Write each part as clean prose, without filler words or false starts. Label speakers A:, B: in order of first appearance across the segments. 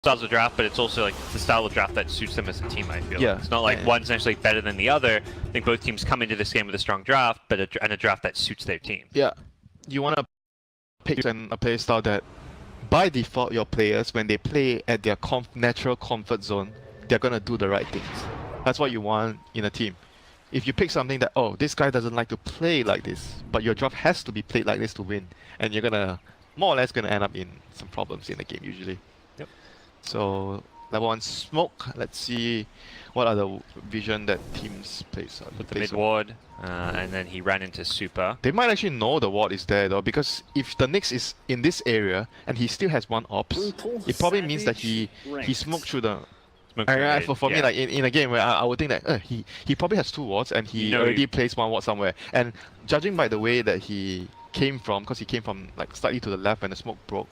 A: styles of draft, but it's also like the style of draft that suits them as a team, I feel.
B: Yeah.
A: It's not like one's necessarily better than the other. I think both teams come into this game with a strong draft, but a draft that suits their team.
B: Yeah. You want to pick a play style that, by default, your players, when they play at their natural comfort zone, they're going to do the right things. That's what you want in a team. If you pick something that, oh, this guy doesn't like to play like this, but your draft has to be played like this to win, and you're going to, more or less, going to end up in some problems in the game usually.
A: Yep.
B: So, level 1 smoke. Let's see what are the vision that teams place on.
A: With the mid ward, and then he ran into super.
B: They might actually know the ward is there though, because if the Nyx is in this area and he still has one ops, it probably means that he smoked through the. For me, like in a game where I would think that he probably has 2 wards and he already placed 1 ward somewhere. And judging by the way that he came from, because he came from like slightly to the left when the smoke broke,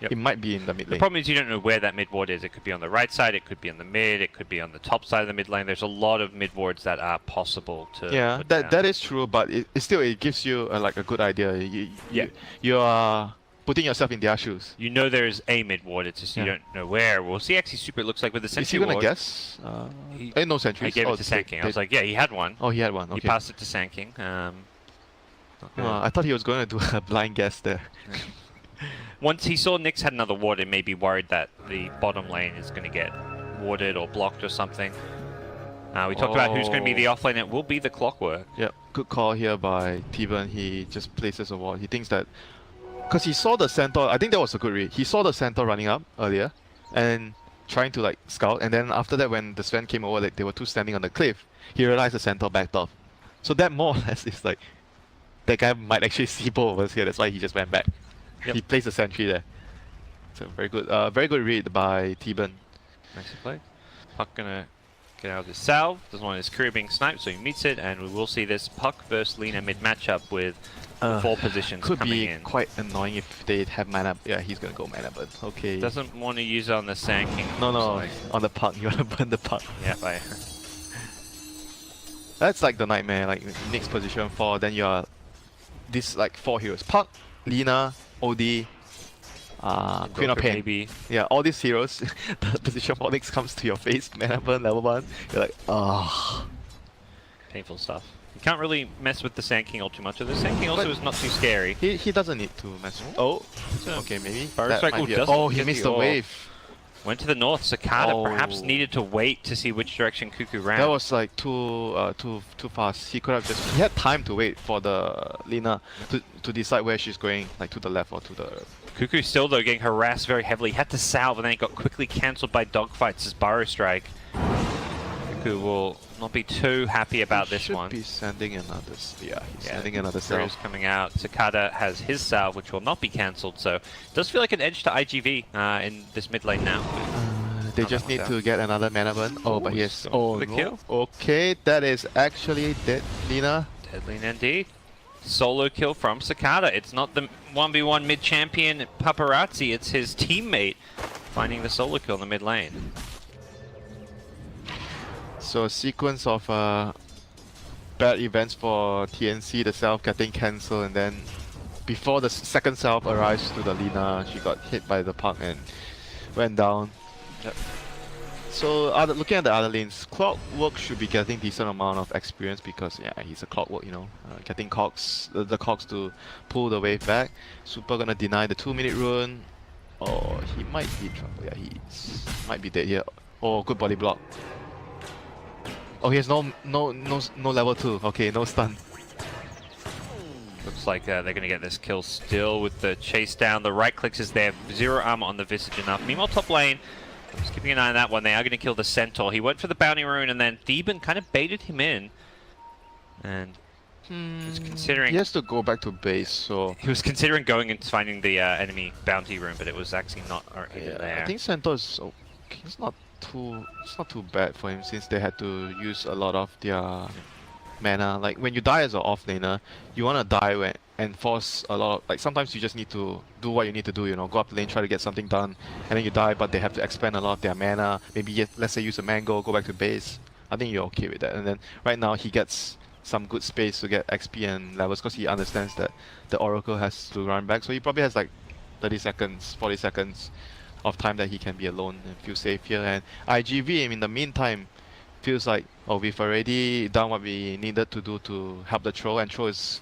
B: it might be in the mid lane.
A: The problem is you don't know where that mid ward is. It could be on the right side, it could be on the mid, it could be on the top side of the mid lane. There's a lot of mid wards that are possible to.
B: Yeah, that is true, but it gives you like a good idea. You are putting yourself in their shoes.
A: You know there's a mid ward, it's just you don't know where. We'll see actually super it looks like with the sentry ward.
B: Is he gonna guess? No sentries.
A: I gave it to Sanking. I was like, yeah, he had one.
B: Oh, he had one. Okay.
A: He passed it to Sanking.
B: I thought he was going to do a blind guess there.
A: Once he saw Nyx had another ward, and maybe worried that the bottom lane is going to get warded or blocked or something. We talked about who's going to be the offlane. It will be the Clockwork.
B: Yep, good call here by T-Burn. He just places a ward. He thinks that because he saw the centaur. I think that was a good read. He saw the centaur running up earlier and trying to like scout. And then after that, when the Sven came over, like they were 2 standing on the cliff. He realized the centaur backed off. So that more or less is like that guy might actually see both of us here. That's why he just went back. Yep. He placed a sentry there. So very good read by T-Burn.
A: Nicely played. Puck gonna get out of his salve. Doesn't want his career being sniped, so he meets it, and we will see this Puck versus Lina mid matchup with 4 positions
B: could
A: coming
B: be
A: in.
B: Quite annoying if they have mana. Yeah, he's gonna go mana, but okay.
A: Doesn't want to use it on the Sanking.
B: No, on the Puck. You wanna burn the Puck.
A: Yeah,
B: That's like the nightmare. Like next position 4, then you're this like 4 heroes: Puck, Lina, OD, Queen of Pain.
A: Maybe.
B: Yeah, all these heroes, the position 4 next comes to your face, mana burn level 1. You're like, ah.
A: Painful stuff. You can't really mess with the Sand King all too much. The Sand King also is not too scary.
B: He doesn't need to mess with. Oh, okay, maybe. He missed the wave.
A: Went to the north. Cicada perhaps needed to wait to see which direction Cuckoo ran.
B: That was like too fast. He could have just. He had time to wait for the Lina to decide where she's going, like to the left or to the.
A: Cuckoo still though getting harassed very heavily. He had to salve and then it got quickly cancelled by dogfights as Burrow Strike. Cuckoo will not be too happy about this one.
B: Should be sending another. Yeah, he's sending another salve.
A: Coming out. Cicada has his salve, which will not be cancelled. So it does feel like an edge to IGV in this mid lane now.
B: They just need to get another mana burn. Oh, but yes.
A: The kill.
B: Okay, that is actually dead, Lina.
A: Dead Lina indeed. Solo kill from Cicada. It's not the 1v1 mid champion Paparazzi. It's his teammate finding the solo kill in the mid lane.
B: So a sequence of bad events for TNC, the self getting cancelled, and then before the second self arrives to the Lina, she got hit by the Puck and went down. Yep. So looking at the other lanes, Clockwork should be getting decent amount of experience because he's a Clockwork, you know, getting the Cogs to pull the wave back. Super gonna deny the 2-minute rune. Oh, he might be in trouble. Yeah, he might be dead here. Oh, good body block. Oh, he has no level 2. Okay, no stun.
A: Looks like they're going to get this kill still with the chase down. The right clicks is there. 0 armor on the Visage enough. Meanwhile, top lane, just keeping an eye on that one. They are going to kill the Centaur. He went for the bounty rune and then Theban kind of baited him in. And he's considering...
B: He has to go back to base, so...
A: He was considering going and finding the enemy bounty rune, but it was actually not even there.
B: I think Centaur is... Okay. It's not too bad for him since they had to use a lot of their mana. Like when you die as an offlaner, you want to die and force a lot of, like sometimes you just need to do what you need to do, you know, go up the lane, try to get something done, and then you die, but they have to expend a lot of their mana. Maybe let's say use a mango, go back to base. I think you're okay with that. And then right now he gets some good space to get XP and levels because he understands that the Oracle has to run back. So he probably has like 30 seconds, 40 seconds of time that he can be alone and feel safe here. And IGV in the meantime feels like, oh, we've already done what we needed to do to help the Troll, and Troll is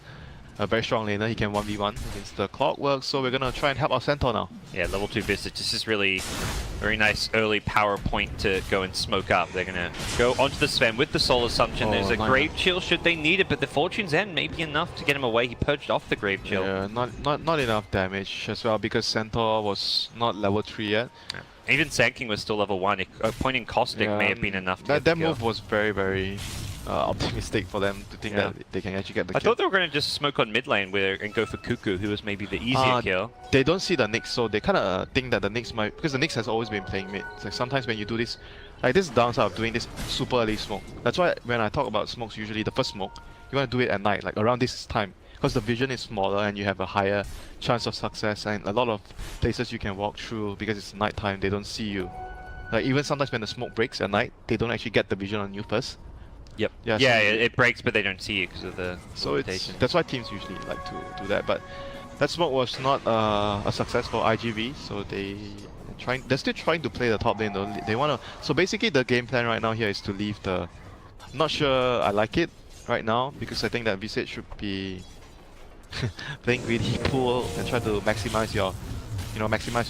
B: a very strong laner. He can 1v1 against the Clockwork, so we're gonna try and help our Centaur now.
A: Yeah, level 2 Visage. This is really very nice early power point to go and smoke up. They're gonna go onto the Sven with the Soul Assumption. There's a Grave Chill should they need it, but the Fortune's End may be enough to get him away. He purged off the Grave Chill.
B: Yeah, not enough damage as well, because Centaur was not level 3 yet.
A: Yeah. Even Sand was still level 1. A point in Caustic may have been enough to
B: that move was very optimistic for them to think that they can actually get the kill.
A: I thought they were going to just smoke on mid lane and go for Cuckoo, who was maybe the easier kill.
B: They don't see the Nyx, so they kind of think that the Nyx might... Because the Nyx has always been playing mid. It's like sometimes when you do this... Like this downside of doing this super early smoke. That's why when I talk about smokes, usually the first smoke, you want to do it at night, like around this time. Because the vision is smaller and you have a higher chance of success, and a lot of places you can walk through because it's nighttime, they don't see you. Like even sometimes when the smoke breaks at night, they don't actually get the vision on you first.
A: Yep.
B: Yeah,
A: yeah,
B: so
A: it breaks, but they don't see you because of the rotation.
B: That's why teams usually like to do that. But that smoke was not a success for IGV, so they're still trying to play the top lane though. They want to. So basically, the game plan right now here is to leave the. I'm not sure I like it right now, because I think that Visage should be playing greedy pool and try to maximize your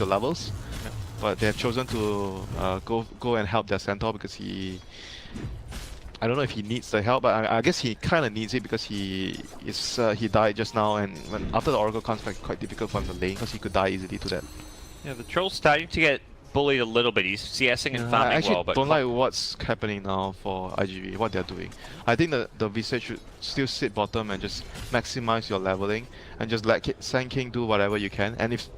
B: levels.
A: Yeah.
B: But they have chosen to go and help their Centaur because I don't know if he needs the help, but I guess he kind of needs it because he died just now, and after the Oracle comes back, quite difficult for him to lane because he could die easily to that.
A: Yeah, the Troll's starting to get bullied a little bit. He's CSing and farming well,
B: I actually
A: but
B: don't like what's happening now for IGV, what they're doing. I think the Visage should still sit bottom and just maximize your leveling and just let Sand King do whatever you can. And if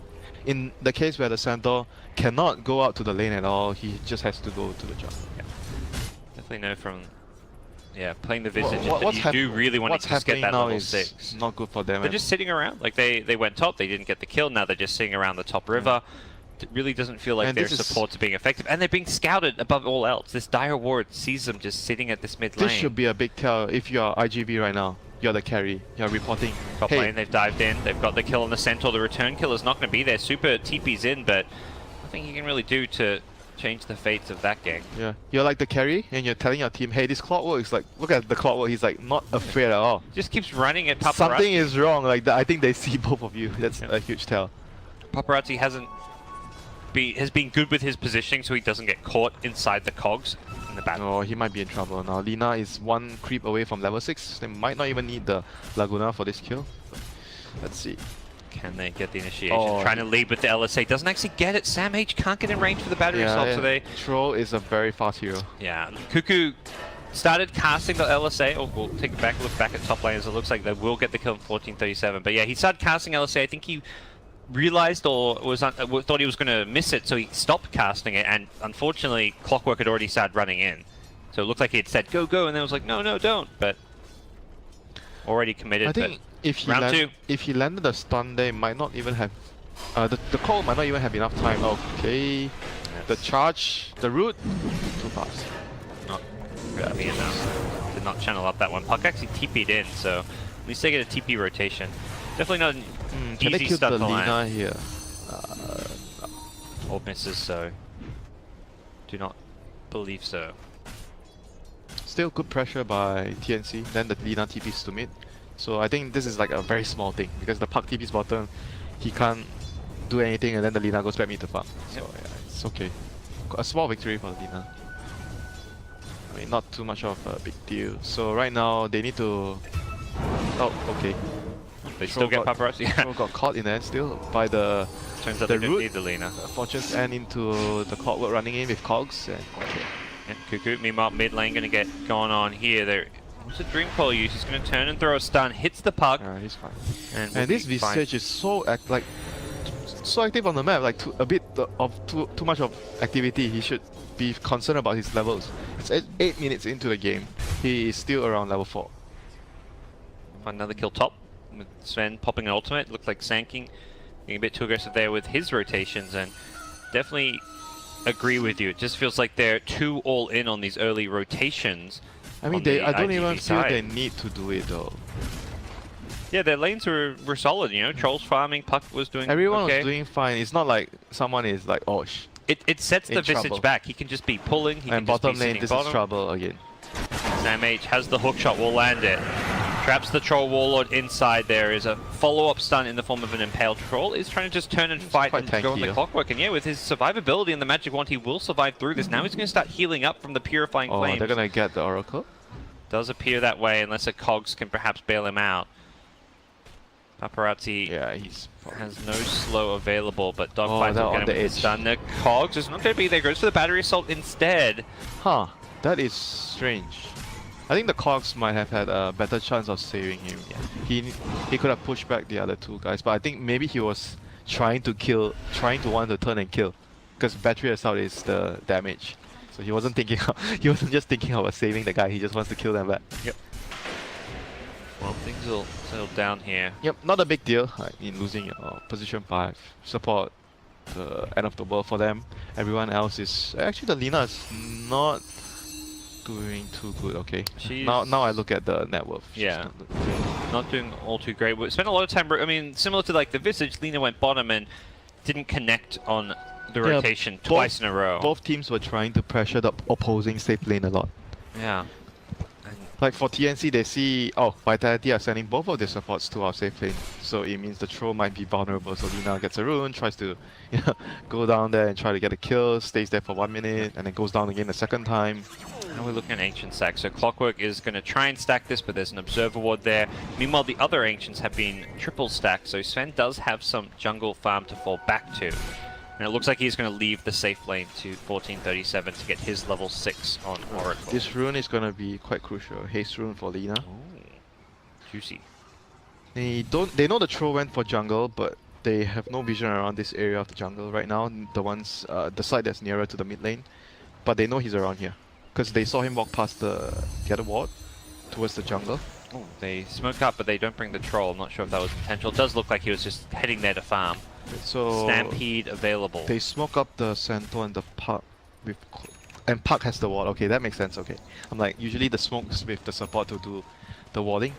B: in the case where the Centaur cannot go out to the lane at all, he just has to go to the jump.
A: Yeah. Definitely know from playing the Visage
B: What's
A: that you do really want to just get that level 6.
B: Not good for them.
A: They're just sitting around. Like they went top, they didn't get the kill, now they're just sitting around the top river. It really doesn't feel like their supports are being effective, and they're being scouted above all else. This dire ward sees them just sitting at this mid lane.
B: This should be a big tell if you are IGV right now. You're the carry. You're reporting.
A: Top lane, they've dived in. They've got the kill on the Centaur. The return kill is not going to be there. Super TP's in, but nothing you can really do to change the fates of that game.
B: Yeah, you're like the carry, and you're telling your team, hey, this Clockwork is like, look at the Clockwork. He's like not afraid at all.
A: Just keeps running at Paparazzi.
B: Something is wrong. Like I think they see both of you. That's a huge tell.
A: Paparazzi has been good with his positioning, so he doesn't get caught inside the cogs in the battle.
B: Oh, he might be in trouble now. Lina is one creep away from level 6. They might not even need the Laguna for this kill. Let's see.
A: Can they get the initiation? Trying to lead with the LSA. Doesn't actually get it. Sam H can't get in range for the battery assault today.
B: Troll is a very fast hero.
A: Yeah. Cuckoo started casting the LSA. Oh, we'll take a look back at top laners. It looks like they will get the kill in 14:37. But yeah, he started casting LSA. I think he realized or thought he was going to miss it, so he stopped casting it, and unfortunately Clockwork had already started running in. So it looked like he had said go, go, and then was like no, don't. But already committed.
B: I think if he landed the stun there, it might not even have the call might not even have enough time. Okay. Yes. The charge, the root, too fast.
A: Not good enough. Did not channel up that one. Puck actually TP'd in, so at least they get a TP rotation. Definitely not an
B: can they
A: easy
B: kill
A: start
B: the
A: to
B: Lina
A: land.
B: here?
A: Ult misses, so do not believe so.
B: Still good pressure by TNC, then the Lina TPs to mid. So I think this is like a very small thing, because the Puck TPs bottom, he can't do anything, and then the Lina goes back mid to farm. So yeah, it's okay. A small victory for the Lina. I mean, not too much of a big deal. So right now, they need to... Oh, okay.
A: They still get Paparazzi.
B: Troll got caught in there still by the...
A: Turns out they don't need the Lina.
B: Fortune's End into the Clockwork running in with Cogs, and okay.
A: Yeah, Cuckoo, meanwhile, mid lane going to get going on here. There, what's a Dream Coil use? He's going to turn and throw a stun, hits the puck.
B: He's fine.
A: And
B: this Visage is so active on the map, like a bit of too much of activity. He should be concerned about his levels. It's 8 minutes into the game. He is still around level 4.
A: Find another kill top with Sven popping an ultimate. Looks like Sanking being a bit too aggressive there with his rotations, and definitely agree with you. It just feels like they're too all in on these early rotations.
B: I mean, I don't even feel they need to do it though.
A: Yeah, their lanes were solid, you know. Trolls farming, Puck was doing
B: Everyone
A: okay.
B: was doing fine. It's not like someone is like, oh,
A: It sets the
B: in
A: Visage
B: trouble.
A: back. He can just be pulling, he
B: and
A: can just
B: bottom
A: be
B: lane,
A: sitting
B: this
A: bottom.
B: is trouble again.
A: Sam H has the hook shot, will land it. Traps the Troll Warlord inside. There is a follow-up stun in the form of an Impaled Troll. Is trying to just turn and fight
B: quite
A: and go on
B: tanky,
A: the
B: yeah.
A: clockwork. And yeah, with his survivability and the Magic Wand, he will survive through this. Now he's going to start healing up from the Purifying
B: Oh,
A: Flames.
B: they're gonna get the Oracle.
A: Does appear that way, unless a Cogs can perhaps bail him out. Paparazzi
B: Yeah, he's probably...
A: has no slow available, but
B: Oh,
A: Dogfight
B: they're
A: will
B: on
A: get
B: the
A: him with
B: edge.
A: the stun. The Cogs is not going to be there. Goes for the Battery Assault instead.
B: Huh, that is strange. I think the Cogs might have had a better chance of saving him.
A: Yeah.
B: He could have pushed back the other two guys, but I think maybe he was trying to want to turn and kill, because battery assault is the damage. So he wasn't thinking. He wasn't just thinking about saving the guy. He just wants to kill them back.
A: Yep. Well, things will settle down here.
B: Yep, not a big deal in losing your position 5. Support the end of the world for them. Everyone else is actually the Lina is not doing too good. Okay, now I look at the net worth. She's
A: Yeah.
B: not doing-
A: Not doing all too great. We spent a lot of time. I mean, similar to like the Visage, Lina went bottom and didn't connect on the
B: Yeah,
A: rotation twice in a row.
B: Both teams were trying to pressure the opposing safe lane a lot.
A: Yeah.
B: Like for TNC, they see, oh, Vitality are sending both of their supports to our safe lane. So it means the troll might be vulnerable. So Lina gets a rune, tries to go down there and try to get a kill, stays there for 1 minute, and then goes down again the second time.
A: Now we're looking at Ancient Stack. So Clockwork is going to try and stack this, but there's an Observer Ward there. Meanwhile, the other Ancients have been triple stacked, so Sven does have some jungle farm to fall back to. And it looks like he's going to leave the safe lane to 1437 to get his level 6 on Oracle.
B: This rune is going to be quite crucial. Haste rune for Lina.
A: Ooh, juicy.
B: They know the troll went for jungle, but they have no vision around this area of the jungle right now. The side that's nearer to the mid lane. But they know he's around here, because they saw him walk past the other ward towards the jungle.
A: Ooh, they smoke up, but they don't bring the troll. I'm not sure if that was intentional. It does look like he was just heading there to farm.
B: So
A: Stampede available.
B: they smoke up the Centaur and the Puck and Puck has the ward. Okay, that makes sense. Okay, I'm like, usually the smokes with the support to do the warding.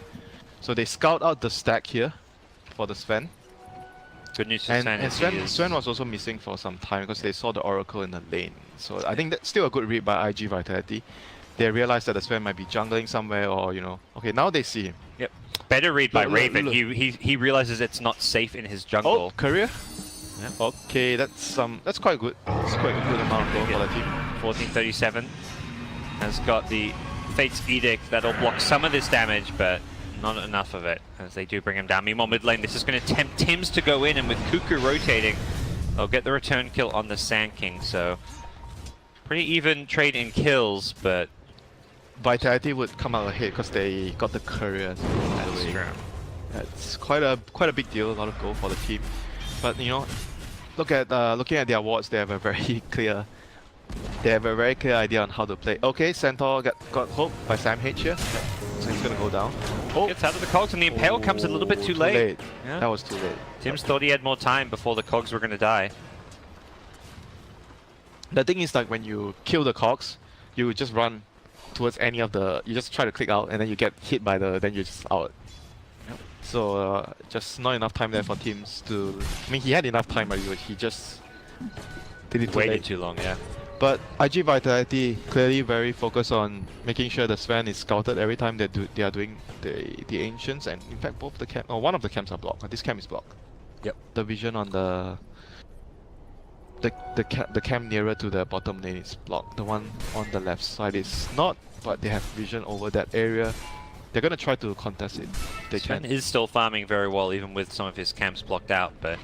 B: So they scout out the stack here for the Sven.
A: Good news for
B: And
A: Sven is
B: Sven was also missing for some time because they saw the Oracle in the lane. So I think that's still a good read by IG Vitality. They realized that the Sven might be jungling somewhere, or okay, now they see him.
A: Yep. Better read by
B: Look,
A: Raven.
B: look.
A: He realizes it's not safe in his jungle.
B: Oh, career.
A: Yep.
B: Okay, that's quite good. That's quite a good amount of gold for the team.
A: 1437 has got the Fate's Edict that'll block some of this damage, but not enough of it, as they do bring him down. Meanwhile, mid lane, this is going to tempt Tims to go in, and with Cuckoo rotating, they'll get the return kill on the Sand King. So pretty even trade in kills, but
B: Vitality would come out ahead because they got the courier.
A: that's true.
B: That's quite a big deal. A lot of gold for the team. But looking at their wards, they have a very clear idea on how to play. Okay, Centaur got hooked by Sam H here, so he's gonna go down. Oh,
A: Gets out of the cogs, and the Impale comes a little bit too late. Yeah.
B: That was too late.
A: Tims thought he had more time before the cogs were going to die.
B: The thing is, like, when you kill the cogs, you just run towards any of the. You just try to click out, and then you get hit by then you're just out.
A: Yep.
B: So just not enough time there for teams to. I mean, he had enough time, but he just did it too
A: Waited
B: late.
A: too long, yeah.
B: But IG Vitality clearly very focused on making sure the Sven is scouted every time they are doing the Ancients, and in fact both the camp or one of the camps are blocked. This camp is blocked.
A: Yep.
B: The vision on the camp nearer to the bottom lane is blocked. The one on the left side is not, but they have vision over that area. They're gonna try to contest it. They
A: Sven
B: can.
A: is still farming very well, even with some of his camps blocked out, but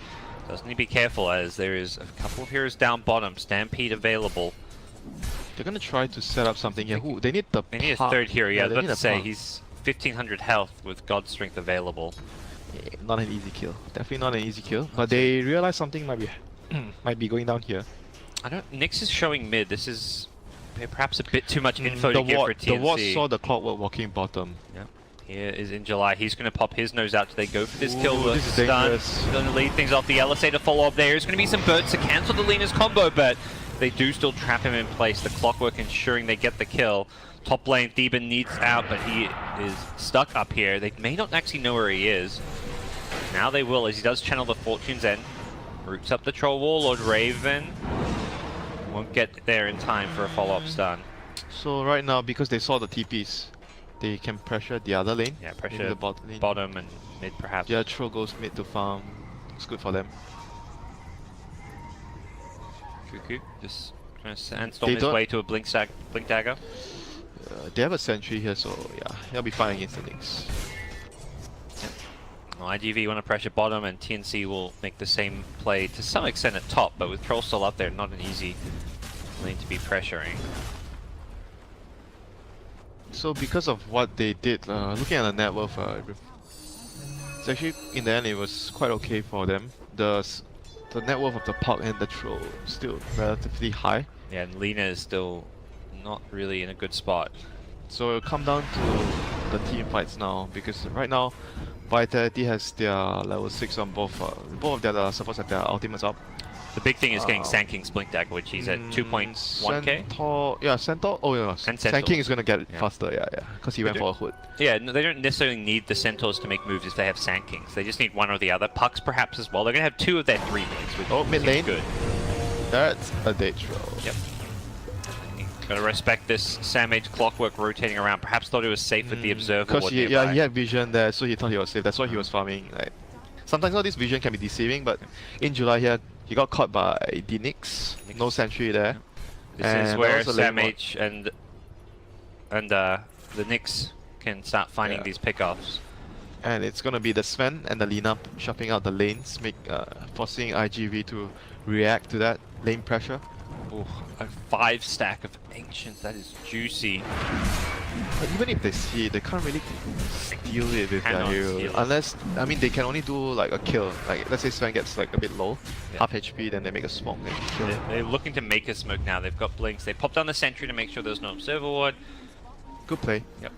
A: does need to be careful, as there is a couple of heroes down bottom. Stampede available.
B: They're gonna try to set up something here. Ooh, they need the.
A: They need a
B: Puck.
A: third hero. Yeah, I was
B: they
A: about
B: need
A: to
B: a
A: say
B: Puck.
A: he's 1500 health with God Strength available.
B: Yeah, not an easy kill. Definitely not an easy kill. But they realize something might be might be going down here.
A: I don't. Nyx is showing mid. This is perhaps a bit too much info to
B: The
A: give for
B: ward,
A: TNC.
B: the ward saw the clockwork walking bottom.
A: Yep. Here is in July. He's going to pop his nose out. Do they go for this kill?
B: Ooh, this is
A: Stun.
B: dangerous.
A: Going to lead things off. The LSA to follow up there. There's going to be some birds to cancel the Lina's combo, but they do still trap him in place. The Clockwork ensuring they get the kill. Top lane, Theben needs out, but he is stuck up here. They may not actually know where he is. Now they will, as he does channel the Fortune's End. Roots up the Troll Warlord. Raven won't get there in time for a follow-up stun.
B: So right now, because they saw the TPs, they can pressure the other lane.
A: Yeah,
B: maybe
A: pressure
B: the bottom lane.
A: bottom and mid perhaps.
B: Yeah, Troll goes mid to farm. It's good for them.
A: Cuckoo just trying to sandstorm
B: They
A: his
B: don't-
A: way to a blink dagger.
B: They have a sentry here, so yeah, he'll be fine against the Knicks.
A: Well, IGV want to pressure bottom, and TNC will make the same play to some extent at top, but with Troll still up there, not an easy lane to be pressuring.
B: So because of what they did, looking at the net worth, it's actually in the end it was quite okay for them. The net worth of the Puck and the Troll still relatively high.
A: Yeah, and Lina is still not really in a good spot.
B: So it'll come down to the team fights now, because right now Vitality has their level 6 on both of their supports have their ultimates up.
A: The big thing is getting Sand King's blink dagger, which he's at 2.1k.
B: Centaur, yeah, Centaur. Oh yeah,
A: And
B: Sand King is gonna get it
A: Yeah.
B: faster. Yeah, because he went for a hood.
A: Yeah, no, they don't necessarily need the Centaurs to make moves if they have Sand Kings. They just need one or the other. Pucks perhaps as well. They're gonna have 2 of their 3 blinks, which
B: Oh, mid
A: seems
B: lane.
A: good.
B: That's a dead Troll.
A: Yep. Gotta respect this Samage Clockwork rotating around. Perhaps thought it was safe with the Observer.
B: Because
A: Ward
B: he
A: nearby.
B: had vision there, so he thought he was safe. That's why he was farming. Like, sometimes all this vision can be deceiving, but in July here, he got caught by the Knicks. No sentry there.
A: This
B: And
A: is where
B: also lane
A: Samage and the Knicks can start finding
B: Yeah.
A: these pickoffs.
B: And it's gonna be the Sven and the Lina shopping out the lanes, forcing IGV to react to that lane pressure.
A: Ooh, a 5 stack of Ancients. That is juicy.
B: But even if they see it, they can't really steal it with their
A: Cannot
B: hero.
A: steal it.
B: Unless, I mean, they can only do like a kill. Like, let's say Sven gets like a bit low,
A: Yeah.
B: half HP, then they make a smoke and kill.
A: They're looking to make a smoke now. They've got blinks. They popped down the sentry to make sure there's no Observer Ward.
B: Good play.
A: Yep.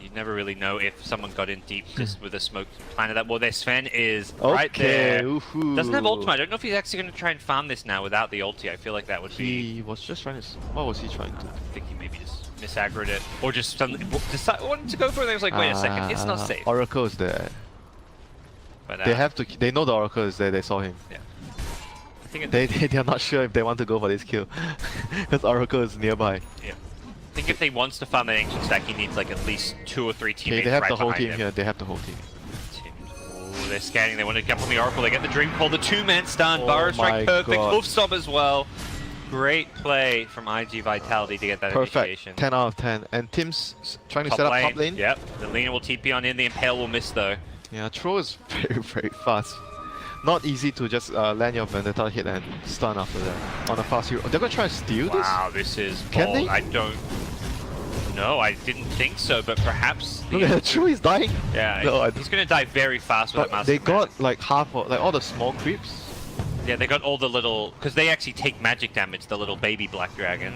A: You never really know if someone got in deep just with a smoke planted that. Well, their Sven is right there.
B: Woohoo.
A: Doesn't have ultimate. I don't know if he's actually going to try and farm this now without the ulti. I feel like that would be...
B: He was just trying to. What was he trying to?
A: I think he maybe just misaggroed it. Or just suddenly wanted to go for it and he was like, wait a second, it's not safe.
B: Oracle is there.
A: But,
B: They have to. They know the Oracle is there. They saw him.
A: Yeah. I think
B: They are not sure if they want to go for this kill, because Oracle is nearby.
A: Yeah. I think if they wants to farm that ancient stack, he needs like at least 2 or 3
B: Okay,
A: teammates
B: they have
A: right
B: the whole
A: behind
B: team
A: him.
B: here. They have the whole team.
A: Oh, they're scanning. They want to jump on the Oracle. They get the Dream Call. The 2-man stun.
B: Oh
A: Burrow Strike
B: my
A: perfect.
B: God.
A: Hoof Stop as well. Great play from IG Vitality to get that initiation.
B: Perfect. 10 out of 10. And Tim's trying to
A: Top
B: set up
A: lane.
B: top lane.
A: Yep. The Lina will TP on in. The Impale will miss though.
B: Yeah, Troll is very fast. Not easy to just land your Vendetta hit and stun after that on a fast hero. They're gonna try to steal this?
A: Wow, this is
B: Can
A: bold.
B: they?
A: I don't... No, I didn't think so, but perhaps...
B: Look at Troll is dying.
A: Yeah,
B: No,
A: he's going to die very fast with that
B: But
A: Master
B: they
A: Command.
B: got like half of, like all the small creeps.
A: Yeah, they got all the little... Because they actually take magic damage, the little baby black dragons.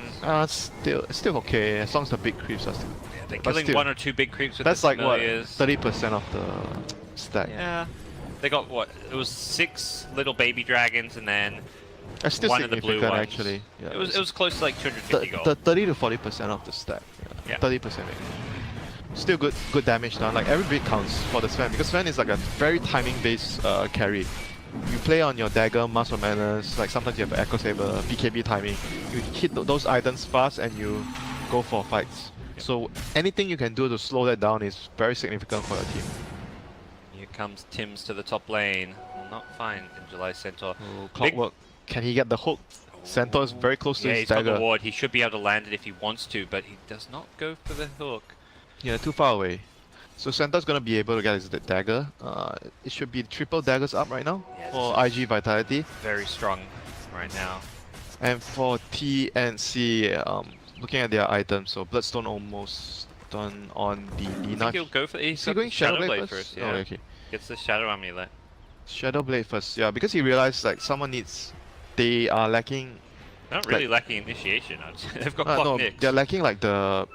B: Still okay, as long as the big creeps are still.
A: Yeah, they're
B: but
A: killing
B: still.
A: 1 or 2 big creeps with
B: That's
A: the
B: like what,
A: familiars.
B: 30% of the stack.
A: Yeah. They got what? It was 6 little baby dragons and then
B: That's still
A: one of the
B: significant
A: blue ones.
B: actually. Yeah,
A: It was close to like 250 gold.
B: the 30 to 40% of the stack.
A: Yeah.
B: 30% maybe. Still good damage done. Like every bit counts for the Sven, because Sven is like a very timing based carry. You play on your dagger, Master of Manners, like sometimes you have Echo Saber, BKB timing. You hit those items fast and you go for fights.
A: Yep.
B: So anything you can do to slow that down is very significant for your team.
A: Here comes Tim's to the top lane. Will not find in July Centaur.
B: Oh, Clockwork, can he get the hook? Centaur is very close to
A: Yeah,
B: his
A: he's got
B: dagger.
A: the ward. He should be able to land it if he wants to, but he does not go for the hook.
B: Yeah, too far away. So Centaur's gonna be able to get his dagger. It should be triple daggers up right now
A: Yeah,
B: for
A: this
B: IG Vitality.
A: Very strong right now.
B: And for TNC, looking at their items, so Bloodstone almost done on the
A: I
B: Lina.
A: think he'll go for... He's
B: Is he
A: got
B: going
A: Shadow
B: Shadow
A: Blade
B: Blade
A: first.
B: Oh,
A: Yeah.
B: okay.
A: Gets the Shadow Amulet.
B: Shadow Blade first, yeah, because he realized like someone needs. They are lacking.
A: They're not really
B: Like-
A: lacking initiation. They've got
B: No,
A: Clock Nyx.
B: they're lacking like the.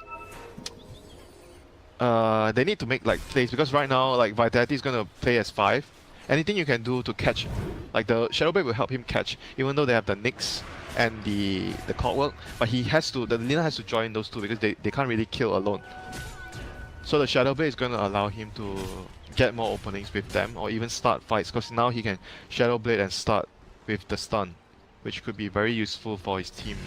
B: They need to make like plays, because right now like Vitality is gonna play as 5. Anything you can do to catch, like the Shadow Blade will help him catch, even though they have the Nyx and the clockwork, but he has to, the Lina has to join those two because they can't really kill alone. So the Shadow Blade is going to allow him to get more openings with them, or even start fights, because now he can Shadow Blade and start with the stun, which could be very useful for his team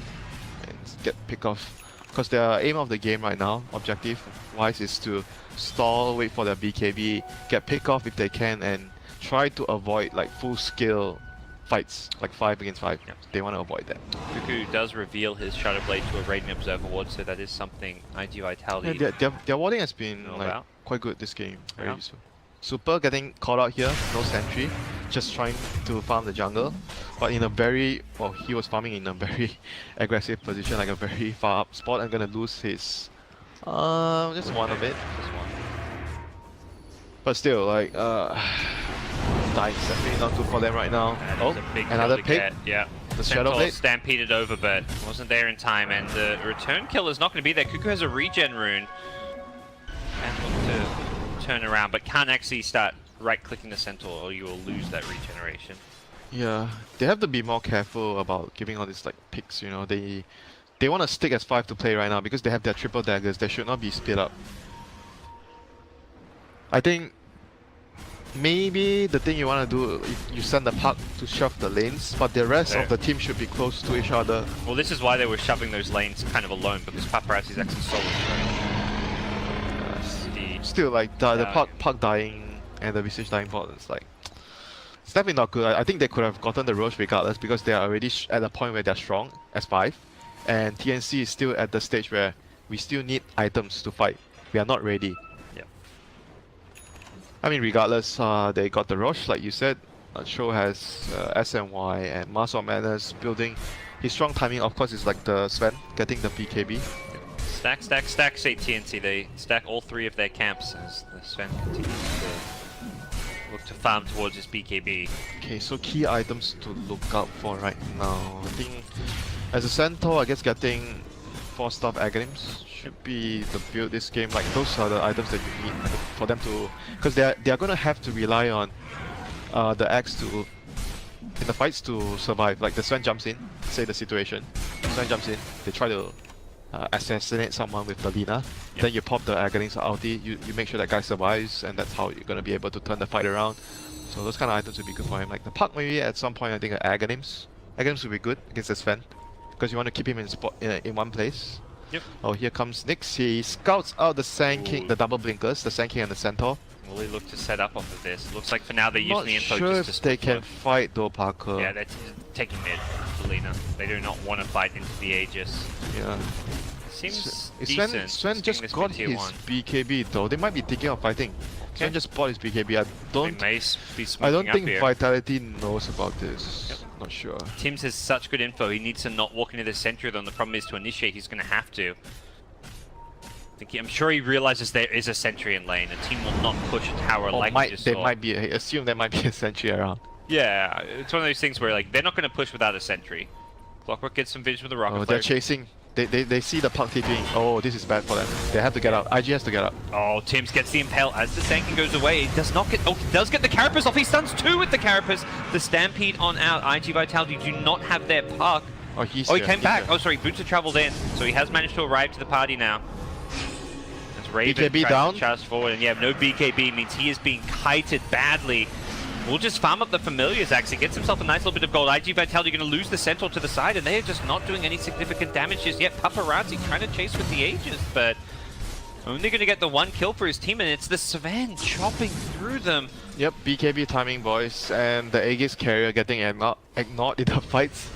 B: and get pick off. Because their aim of the game right now, objective wise, is to stall, wait for their BKB, get pick off if they can, and try to avoid like full scale fights, like 5 against 5.
A: Yep.
B: They want to avoid that.
A: Cuckoo does reveal his Shadow Blade to a Radiant Observer Ward, so that is something IG Vitality
B: Their warding has been
A: know
B: like
A: about.
B: quite good this game, very
A: Yeah.
B: useful. Super getting caught out here, no sentry, just trying to farm the jungle, but in a very, well, he was farming in a very aggressive position, like a very far up spot. I'm gonna lose his, just one of it.
A: Just one.
B: But still, like, dying is definitely not good for them right now.
A: That
B: Oh,
A: is a big kill
B: another
A: to
B: pick.
A: get. Yeah.
B: The Shadow
A: Centaur
B: Blade.
A: stampeded over, but wasn't there in time, and the return kill is not going to be there. Cuckoo has a regen rune, and look to turn around, but can't actually start right-clicking the Centaur, or you will lose that regeneration.
B: Yeah, they have to be more careful about giving all these like picks, you know. They want to stick as 5 to play right now because they have their triple daggers. They should not be split up. I think maybe the thing you want to do, you send the puck to shove the lanes, but the rest of the team should be close to each other.
A: Well, this is why they were shoving those lanes kind of alone, because Paparazzi's actually solo.
B: Still, like the puck dying and the Visage dying bot, it's like, it's definitely not good. I think they could have gotten the Roche regardless because they are already at a point where they're strong as 5, and TNC is still at the stage where we still need items to fight. We are not ready.
A: Yeah.
B: I mean, regardless, they got the Roche, like you said. Show has SNY and Master of Madness building. His strong timing, of course, is like the Sven getting the BKB.
A: Stack, stack, stack, say TNC. They stack all 3 of their camps as the Sven continues to look to farm towards his BKB.
B: Okay, so key items to look out for right now. I think as a Centaur, I guess getting 4-star Aghanims should be the build this game. Like those are the items that you need for them to, because they are gonna have to rely on the Axe to in the fights to survive. Like the Sven jumps in, say the situation. Sven jumps in, they try to assassinate someone with the Lina.
A: Yep.
B: Then you pop the Aghanim's ulti, you make sure that guy survives, and that's how you're gonna be able to turn the fight around. So those kind of items would be good for him. Like the puck maybe at some point I think Aghanims. Aghanims would be good against the Sven, because you want to keep him in one place.
A: Yep.
B: Oh, here comes Nyx. He scouts out the Sand King, the double blinkers, the Sand King and the Centaur.
A: Will they look to set up off of this? Looks like for now they're
B: Not
A: using the info
B: sure
A: just to
B: if they
A: split
B: can
A: forward.
B: fight though, Parker.
A: Yeah, they're taking mid for Lina. They do not want to fight into the Aegis.
B: Yeah.
A: Seems
B: Sven
A: decent.
B: just got
A: tier
B: his
A: 1.
B: BKB though. They might be thinking of fighting. Sven just bought his BKB. I
A: They
B: don't
A: may be
B: I
A: smoking
B: don't
A: up
B: think
A: here.
B: Vitality knows about this.
A: Yep.
B: Not sure.
A: Tim's has such good info. He needs to not walk into the sentry. Then the problem is to initiate. He's going to have to. I'm sure he realizes there is a sentry in lane. The team will not push a tower like we just saw.
B: Assume there might be a sentry around.
A: Yeah, it's one of those things where like they're not going to push without a sentry. Clockwork gets some vision with the rocket
B: Oh,
A: flare.
B: they're chasing. They see the puck TPing. Oh, this is bad for them. They have to get out. IG has to get out.
A: Oh, Tims gets the impale as the Sankin goes away. He does not get. Oh, he does get the Carapace off. He stuns 2 with the Carapace. The Stampede on out. IG Vitality do not have their puck.
B: Oh, he
A: Came back. Oh, sorry. Boots have traveled in, so he has managed to arrive to the party now. As Raven
B: BKB
A: tries
B: down.
A: to charge forward, and yeah, no BKB means he is being kited badly. We'll just farm up the Familiars, actually. Gets himself a nice little bit of gold. IG Vitality going to lose the Centaur to the side, and they are just not doing any significant damage just yet. Paparazzi trying to chase with the Aegis, but only going to get the 1 kill for his team, and it's the Sven chopping through them.
B: Yep, BKB timing, boys, and the Aegis carrier getting ignored in the fights.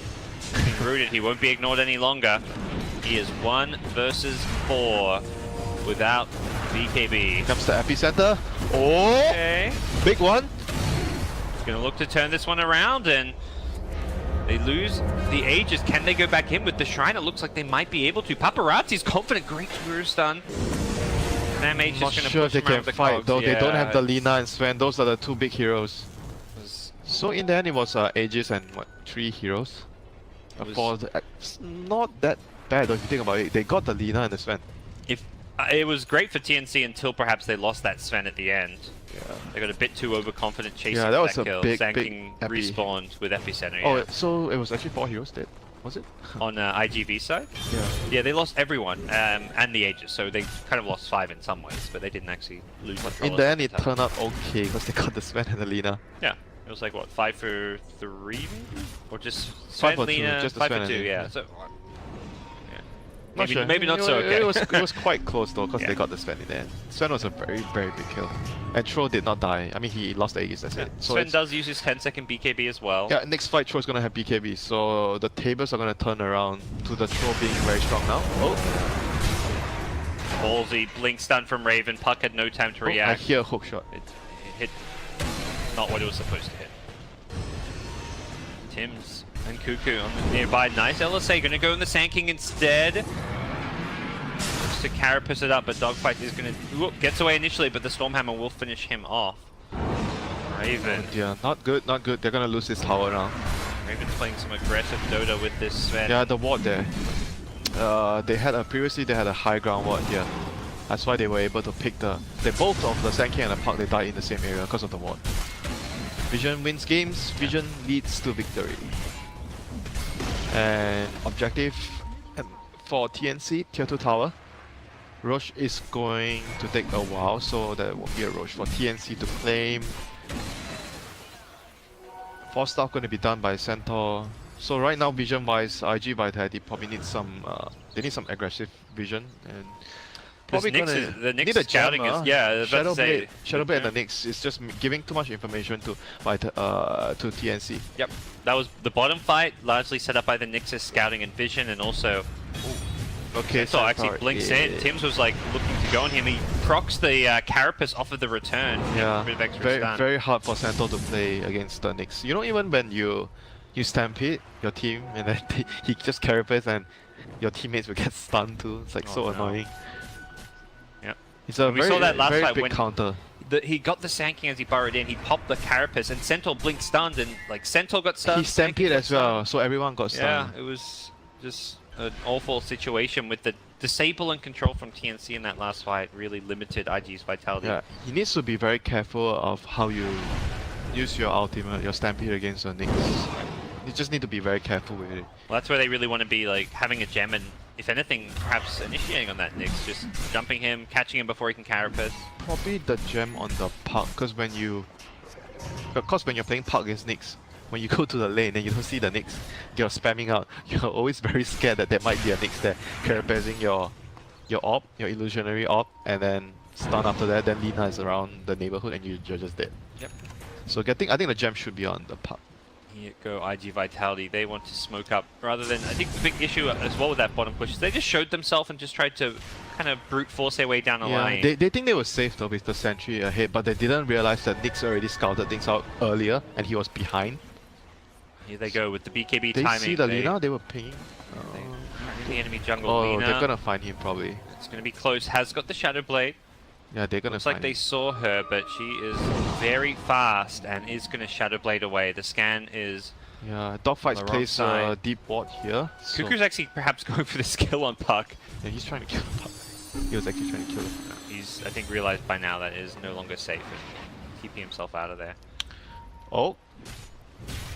A: Being rooted, he won't be ignored any longer. He is 1 versus 4 without BKB.
B: Comes the epicenter. Oh,
A: Okay.
B: big one.
A: Going to look to turn this one around, and they lose the Aegis. Can they go back in with the Shrine? It looks like they might be able to. Paparazzi's confident. Great Guru stun. Sam Aegis
B: Not
A: going to
B: sure
A: push
B: if they
A: him around
B: can
A: the
B: fight
A: cogs.
B: though. They don't have the
A: Yeah,
B: Lina and Sven. Those are the 2 big heroes. So in the end, it was Aegis and what, 3 heroes. It's not that bad though if you think about it. They got the Lina and the Sven.
A: it was great for TNC until perhaps they lost that Sven at the end.
B: Yeah.
A: They got a bit too overconfident chasing
B: Yeah, that was a
A: kill.
B: big
A: Sanking
B: epi.
A: respawned with Epicenter.
B: Oh,
A: Yeah.
B: so it was actually 4 heroes dead. Was it?
A: on IGV side.
B: Yeah.
A: Yeah, they lost everyone and the Aegis, so they kind of lost 5 in some ways, but they didn't actually lose control.
B: In the end, it turned out okay because they got the Sven and the Lina.
A: Yeah, it was like what, 5 for 3 maybe? Or just
B: 5
A: Sven,
B: for 2,
A: Lina,
B: just the
A: 5
B: Sven
A: for
B: and
A: 2,
B: Lina,
A: yeah.
B: yeah.
A: So
B: Not
A: maybe,
B: sure.
A: maybe not so okay.
B: It was quite close though because
A: Yeah.
B: they got the Sven in the end. Sven was a very big kill. And Tro did not die. I mean, he lost the Aegis, that's it. So
A: Sven does use his 10-second BKB as well.
B: yeah, next fight Tro is going to have BKB. So the tables are going to turn around to the Tro being very strong now. Oh,
A: Ballsy, blink stun from Raven. Puck had no time to
B: I
A: react.
B: hear a hook shot.
A: It hit not what it was supposed to hit. Tims and Cuckoo on the nearby. Nice LSA, gonna go in the Sand King instead. Looks to carapace it up, but Dogfight is gonna gets away initially, but the Stormhammer will finish him off. Raven.
B: Yeah, not good, not good. They're gonna lose this tower now.
A: Raven's playing some aggressive Dota with this Sven.
B: Yeah, the ward there. Previously they had a high ground ward here. That's why they were able to pick both of the Sand King and the Puck, they died in the same area because of the ward. Vision wins games, Vision leads to victory. And objective for TNC, Tier 2 tower. Roche is going to take a while, so there won't be a Roche for TNC to claim. 4 stuff going to be done by Centaur. So right now, vision-wise, IG Vitality probably needs some. They need some aggressive vision, and probably
A: the
B: gonna
A: Nyx
B: need a
A: scouting
B: gem,
A: is, yeah, I was about to say,
B: Shadowblade and the Nyx is just giving too much information to TNC.
A: Yep, that was the bottom fight, largely set up by the Nyx's scouting and vision, and also
B: Okay,
A: so actually
B: Centaur,
A: blinks in. Tims was like looking to go on him. He procs the carapace off of the return.
B: Yeah,
A: A bit of extra stun.
B: very hard for Centaur to play against the Nyx. You know, even when you stampede your team and then he just carapace and your teammates will get stunned too. It's like so annoying.
A: Yep.
B: It's a
A: And we saw that last
B: very
A: fight
B: big
A: when
B: counter.
A: he got the Sand King as he burrowed in. He popped the carapace and Centaur blinked stunned, and like Centaur got stunned.
B: He stampede as well, so everyone got stunned.
A: Yeah, it was just an awful situation with the disable and control from TNC in that last fight. Really limited IG's vitality.
B: Yeah, he needs to be very careful of how you use your ultimate, your stampede against the Nyx. You just need to be very careful with it.
A: Well, that's where they really want to be, like having a gem and, if anything, perhaps initiating on that Nyx, just jumping him, catching him before he can carapace.
B: Probably the gem on the Puck, because when you're playing Puck against Nyx, when you go to the lane and you don't see the Nyx, you're spamming out. You're always very scared that there might be a Nyx there, carapacing your orb, your illusionary orb, and then stun after that. Then Lina is around the neighborhood and you're just dead.
A: Yep.
B: So I think the gem should be on the Puck.
A: Here go IG Vitality. They want to smoke up rather than. I think the big issue as well with that bottom push is they just showed themselves and just tried to kind of brute force their way down the line.
B: They think they were safe though with the sentry ahead, but they didn't realize that Nyx already scouted things out earlier and he was behind.
A: Here they go with the BKB
B: They
A: timing.
B: see the Lina, they were pinging.
A: The enemy jungle
B: Oh,
A: Lina.
B: they're gonna find him probably.
A: It's gonna be close. Has got the Shadow Blade.
B: Yeah, they're gonna
A: Looks
B: find
A: like they
B: him.
A: saw her, but she is very fast and is gonna Shadow Blade away. The scan is.
B: Yeah, Dogfights
A: on the wrong
B: plays a
A: side.
B: deep ward here. So
A: Cuckoo's actually perhaps going for the skill on Puck.
B: yeah, he's trying to kill the Puck. He was actually trying to kill him.
A: He's, I think, realized by now that it is no longer safe and keeping himself out of there.
B: Oh,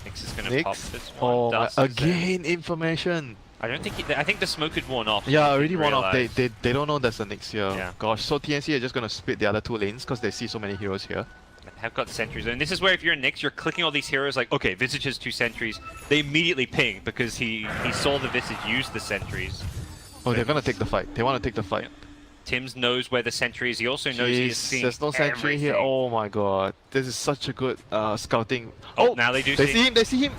A: Nyx is gonna pop
B: Nyx.
A: this one.
B: Oh,
A: Dust is there.
B: again information.
A: I don't think. I think the smoke had worn off.
B: Yeah,
A: He
B: already
A: didn't
B: one off.
A: realize.
B: They don't know there's a Nyx here.
A: Yeah.
B: Gosh, so TNC are just gonna split the other 2 lanes because they see so many heroes here.
A: Have got sentries, and this is where if you're a Nyx, you're clicking all these heroes like, okay, Visage has 2 sentries. They immediately ping because he saw the Visage use the sentries.
B: Oh, they're gonna take the fight. They want to take the fight.
A: Yep. Tims knows where the sentry is. He also knows he is
B: Jeez,
A: seeing
B: there's no sentry here.
A: everything.
B: Oh my god, this is such a good scouting.
A: Oh, now they do
B: They
A: see-
B: see him. They see him.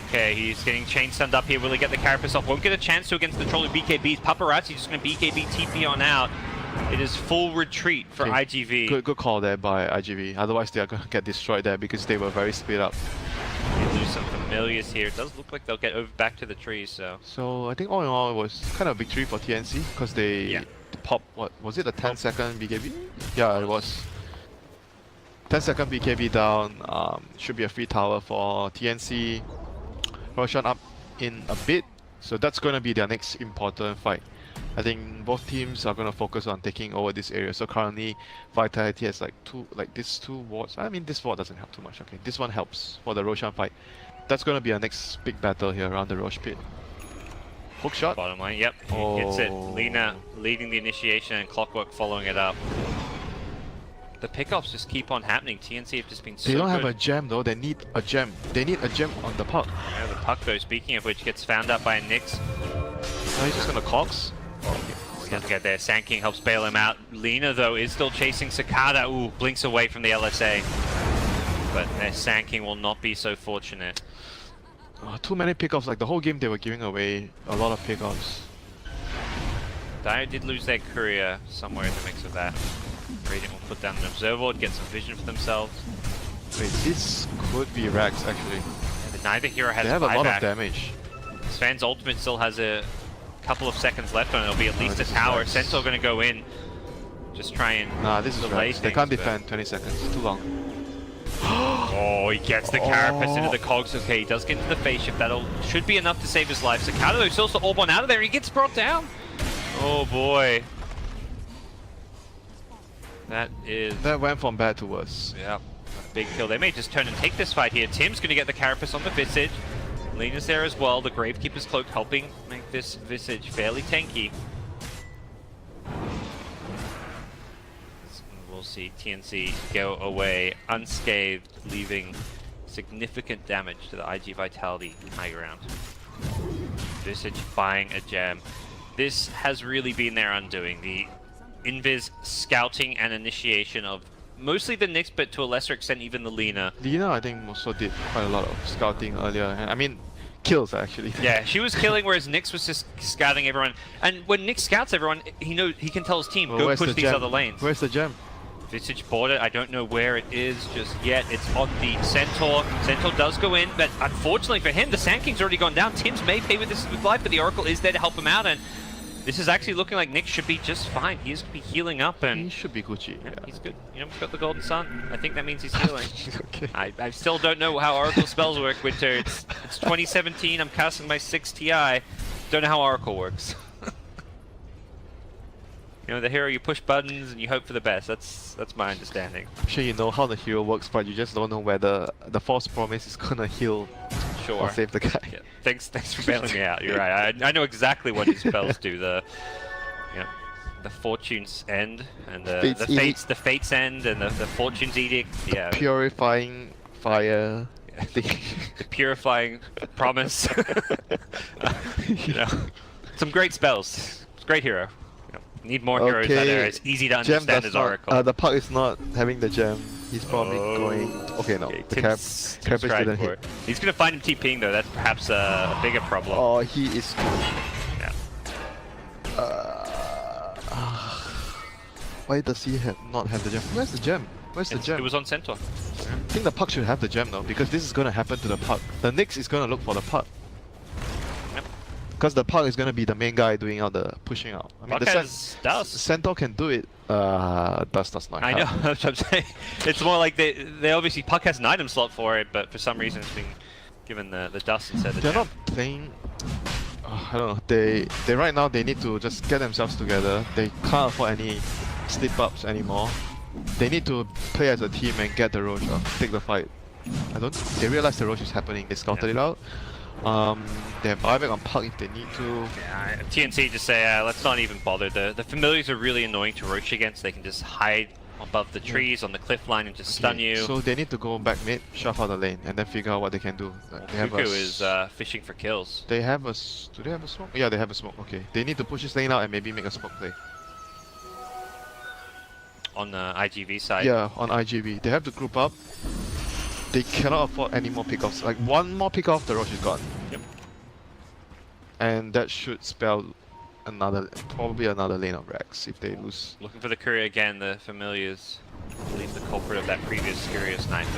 A: Okay, he's getting chain stunned up here. Will he get the carapace off? Won't get a chance to against the troll of BKBs. Paparazzi just going to BKB TP on out. It is full retreat for
B: Okay,
A: IGV.
B: Good call there by IGV. Otherwise, they are gonna get destroyed there because they were very split up.
A: They lose some familiars here. It does look like they'll get over back to the trees, so.
B: So I think all in all, it was kind of a victory for TNC because they popped, what was it, a 10-second BKB? Yeah, it was. 10-second BKB down. Should be a free tower for TNC. Roshan up in a bit, so that's going to be their next important fight. I think both teams are going to focus on taking over this area. So currently, Vitality has these 2 wards. I mean, this ward doesn't help too much. Okay, this one helps for the Roshan fight. That's gonna be our next big battle here around the Roche pit. Hook shot.
A: Bottom line, yep, he hits it. Lina leading the initiation and Clockwork following it up. The pickoffs just keep on happening. TNC have just been so
B: They don't have
A: good.
B: a gem though, they need a gem. They need a gem on the puck.
A: Yeah, the puck though, speaking of which, gets found out by Nyx.
B: Now he's just gonna cox.
A: He doesn't get there. Sand King helps bail him out. Lina though is still chasing Cicada. Ooh, blinks away from the LSA. But Sand King will not be so fortunate.
B: Too many pickoffs, like the whole game they were giving away a lot of pickoffs.
A: Dio did lose their courier somewhere in the mix of that. Radiant will put down an observer board, get some vision for themselves.
B: Wait, this could be Rax actually.
A: Yeah, but neither hero has
B: They have a lot
A: buyback.
B: of damage.
A: Sven's ultimate still has a couple of seconds left on it. It'll be at least a
B: this is
A: tower.
B: Rax.
A: Centaur gonna go in. Just try and
B: Nah, this is
A: delay
B: Rax. They
A: things,
B: can't
A: but-
B: defend 20 seconds, too long.
A: Oh, he gets the carapace into the cogs. Okay, he does get into the phase shift. That'll should be enough to save his life. Cicada though still the orb one out of there. He gets brought down. Oh boy. That is...
B: That went from bad to worse.
A: Yeah, a big kill. They may just turn and take this fight here. Tim's going to get the carapace on the Visage. Lina's there as well. The Gravekeeper's Cloak helping make this Visage fairly tanky. We'll see TNC go away unscathed, leaving significant damage to the IG Vitality high ground. Visage buying a gem. This has really been their undoing. The Invis scouting and initiation of mostly the Nyx, but to a lesser extent even the Lina.
B: Lina, I think, also did quite a lot of scouting earlier. I mean, kills actually.
A: Yeah, she was killing, whereas Nyx was just scouting everyone. And when Nyx scouts everyone, he can tell his team,
B: Well,
A: go
B: where's
A: push
B: the
A: these
B: gem?
A: other lanes.
B: Where's the gem?
A: Visage bought it. I don't know where it is just yet. It's on the Centaur. Centaur does go in, but unfortunately for him, the Sand King's already gone down. Tim's may pay with this with life, but the Oracle is there to help him out, and this is actually looking like Nyx should be just fine. He's going to be healing up,
B: He
A: and
B: should be Gucci.
A: yeah,
B: Yeah.
A: he's good. You know, he's got the Golden Sun. I think that means he's healing.
B: Okay.
A: I still don't know how Oracle spells work, Winter. It's 2017. I'm casting my 6 Ti. Don't know how Oracle works. You know, the hero, you push buttons and you hope for the best. That's my understanding.
B: I'm sure you know how the hero works, but you just don't know whether the false promise is gonna heal
A: Sure.
B: or save the guy.
A: Yeah. Thanks for bailing me out. You're right. I know exactly what his spells do. The Fortune's End and the Fate's End and the Fortune's Edict. Yeah.
B: Purifying fire.
A: The Purifying Promise. You know, some great spells. It's a great hero. You know, need more heroes out there. It's easy to
B: Gem
A: understand
B: does
A: as Oracle.
B: not. The puck is not having the gem. He's probably going. Okay, no.
A: Okay,
B: The
A: Tim's
B: carapace
A: tried
B: didn't
A: for
B: hit.
A: it. He's gonna find him TPing though. That's perhaps a bigger problem.
B: Oh, he is.
A: Yeah.
B: Why does he not have the gem? Where's the gem? Where's the gem?
A: It was on Centaur.
B: I think the puck should have the gem though, because this is gonna happen to the puck. The Nyx is gonna look for the puck.
A: Yep.
B: Because the puck is gonna be the main guy doing all the pushing out. I mean,
A: Puck
B: the
A: has dust.
B: Centaur can do it. Dust does not.
A: I know,
B: help.
A: that's what I'm saying. It's more like they obviously Puck has an item slot for it, but for some reason it's been given the dust instead of the
B: They're
A: gem.
B: not playing. I don't know. They right now they need to just get themselves together. They can't afford any slip ups anymore. They need to play as a team and get the Roche up, take the fight. They realize the Roche is happening. They scouted it out. They have buyback on Puck if they need to.
A: Yeah, TNC just say, let's not even bother. The familiars are really annoying to roach against. They can just hide above the trees on the cliff line and just stun you.
B: So they need to go back mid, shove out the lane, and then figure out what they can do. They have
A: Cuckoo is fishing for kills.
B: They have a. Do they have a smoke? Yeah, they have a smoke. Okay. They need to push this lane out and maybe make a smoke play.
A: On the IGV side.
B: Yeah, on IGV. They have to group up. They cannot afford any more pickoffs. Like one more pickoff, the Roche is gone.
A: Yep.
B: And that should spell probably another lane of Rex if they lose.
A: Looking for the courier again. The familiars. I believe the culprit of that previous Furious Sniper.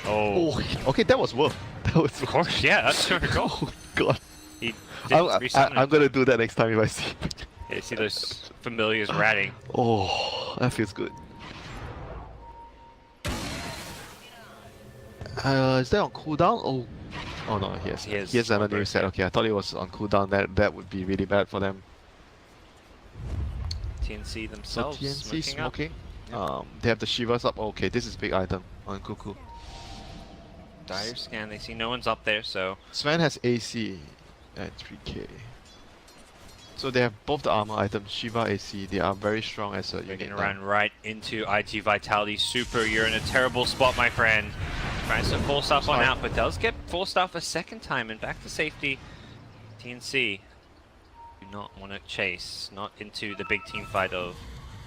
A: Oh.
B: Okay, that was worth. That was
A: Of course, yeah, that's sure to go.
B: Oh god.
A: He didn't resummon
B: I'm
A: it.
B: gonna do that next time if I see.
A: Yeah, you see those familiars ratting.
B: Oh, that feels good. Is that on cooldown? Oh no, he has another new set. Okay, I thought it was on cooldown. That would be really bad for them.
A: TNC
B: So
A: themselves
B: TNC
A: smoking up.
B: smoking. They have the Shivas up. Okay, this is big item on Cuckoo.
A: Dire scan, they see no one's up there, so...
B: Sven has AC at 3k. So they have both the armor items, Shiva, AC. They are very strong as a
A: They're
B: unit.
A: gonna run right into IG Vitality Super. You're in a terrible spot, my friend. Tries to force stuff on out, but does get forced off a second time and back to safety. TNC do not want to chase, not into the big team fight of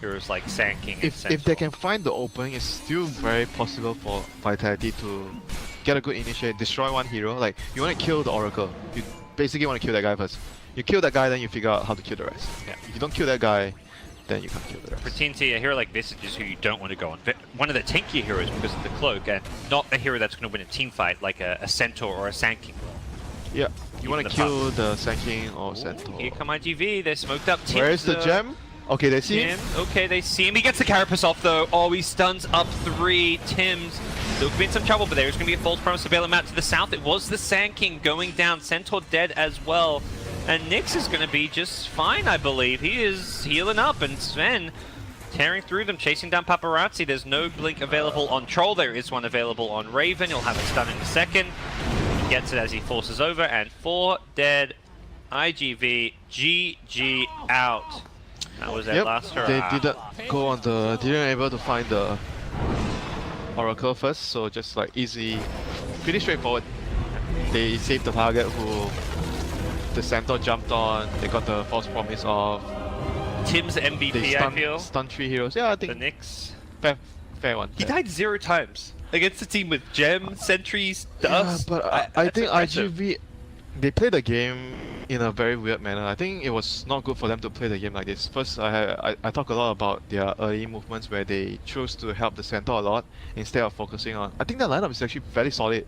A: heroes like Sand King and
B: If they can find the opening, it's still very possible for Vitality to get a good initiate, destroy one hero. Like, you want to kill the Oracle. You basically want to kill that guy first. You kill that guy, then you figure out how to kill the rest.
A: Yeah.
B: If you don't kill that guy, then you can't kill the rest.
A: For TNT, a hero like this is just who you don't want to go on. One of the tankier heroes because of the cloak, and not a hero that's going to win a team fight like a Centaur or a Sand King.
B: Yeah, you want to kill the Sand King or Centaur.
A: Here come IGV, they're smoked up.
B: Where is the gem? Okay, they see him.
A: Okay, they see him. He gets the carapace off though. Oh, he stuns up 3. Tim's still in some trouble, but there's going to be a false promise to bail him out to the south. It was the Sand King going down. Centaur dead as well. And Nyx is going to be just fine, I believe. He is healing up, and Sven tearing through them, chasing down Paparazzi. There's no blink available on Troll. There is one available on Raven. He'll have it stun in a second. He gets it as he forces over, and 4 dead. IGV, GG out. That was their last hurrah.
B: They didn't go on the, didn't able to find the Oracle first, so just like easy, pretty straightforward. They saved the target who the Centaur jumped on, they got the false promise off.
A: Tim's MVP,
B: They
A: I feel.
B: stun 3 heroes. Yeah, I think
A: The Nyx.
B: fair one.
A: He
B: fair.
A: died 0 times against a team with Gem, Sentries, Dust.
B: Yeah, but I think
A: impressive.
B: IGV, they play the game in a very weird manner. I think it was not good for them to play the game like this. First, I talk a lot about their early movements where they chose to help the Centaur a lot instead of focusing on... I think that lineup is actually very solid.